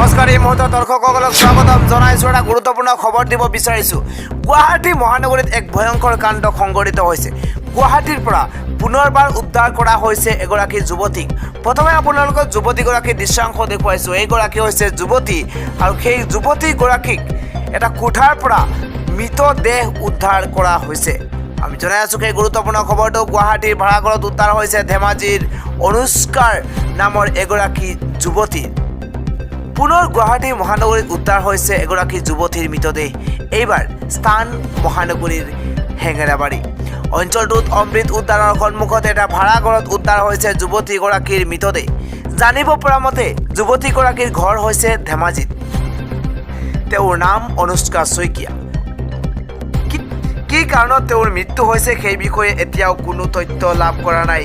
নমস্কাৰ, এই মুহূৰ্তত দৰ্শকসকলক স্বাগতম জনাইছোঁ। এটা গুৰুত্বপূৰ্ণ খবৰ দিব বিচাৰিছোঁ। গুৱাহাটী মহানগৰীত এক ভয়ংকৰ কাণ্ড সংঘটিত হৈছে। গুৱাহাটীৰ পৰা পুনৰবাৰ উদ্ধাৰ কৰা হৈছে এগৰাকী যুৱতীক। প্ৰথমে আপোনালোকক যুৱতীগৰাকীৰ দৃশ্যাংশ দেখুৱাইছোঁ। এইগৰাকী হৈছে যুৱতী আৰু সেই যুৱতীগৰাকীক এটা কোঠাৰ পৰা মৃতদেহ উদ্ধাৰ কৰা হৈছে। আমি জনাই আছোঁ সেই গুৰুত্বপূৰ্ণ খবৰটো। গুৱাহাটীৰ ভাড়াঘৰত উদ্ধাৰ হৈছে ধেমাজিৰ অনুষ্কাৰ নামৰ এগৰাকী যুৱতী। পুনৰ গুৱাহাটী মহানগৰীত উদ্ধাৰ হৈছে এগৰাকী যুৱতীৰ মৃতদেহ। এইবাৰ স্থান মহানগৰীৰ হেঙেৰাবাৰী অঞ্চলটোত অমৃত উদ্যানৰ সন্মুখত এটা ভাড়াঘৰত উদ্ধাৰ হৈছে যুৱতীগৰাকীৰ মৃতদেহ। জানিব পৰা মতে যুৱতীগৰাকীৰ ঘৰ হৈছে ধেমাজিত। তেওঁৰ নাম অনুষ্কা শইকীয়া। কি কাৰণত তেওঁৰ মৃত্যু হৈছে সেই বিষয়ে এতিয়াও কোনো তথ্য লাভ কৰা নাই।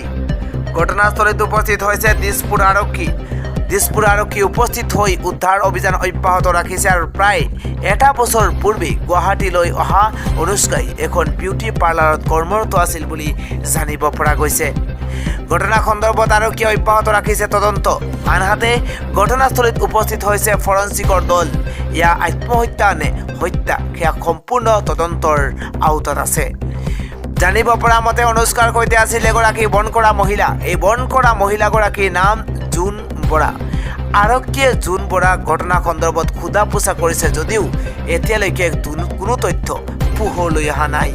ঘটনাস্থলীত উপস্থিত হৈছে দিছপুৰ আৰক্ষী উপস্থিত হৈ উদ্ধাৰ অভিযান অব্যাহত ৰাখিছে। আৰু প্ৰায় এটা বছৰ পূৰ্বে গুৱাহাটীলৈ অহা অনুষ্কাই এখন বিউটি পাৰ্লাৰত কৰ্মৰত আছিল বুলি জানিব পৰা গৈছে। ঘটনা সন্দৰ্ভত আৰক্ষীয়ে অব্যাহত ৰাখিছে তদন্ত। আনহাতে ঘটনাস্থলীত উপস্থিত হৈছে ফৰেন্সিকৰ দল। এয়া আত্মহত্যা নে হত্যা সেয়া সম্পূৰ্ণ তদন্তৰ আওতাত আছে। জানিব পৰা মতে অনুষ্কাৰ সৈতে আছিল এগৰাকী বন কৰা মহিলা। এই বন কৰা মহিলাগৰাকীৰ নাম জুন বৰা। আৰক্ষীয়ে জুন বৰাক ঘটনা সন্দৰ্ভত সোধা পোছা কৰিছে যদিও এতিয়ালৈকে কোনো তথ্য পোহৰলৈ অহা নাই।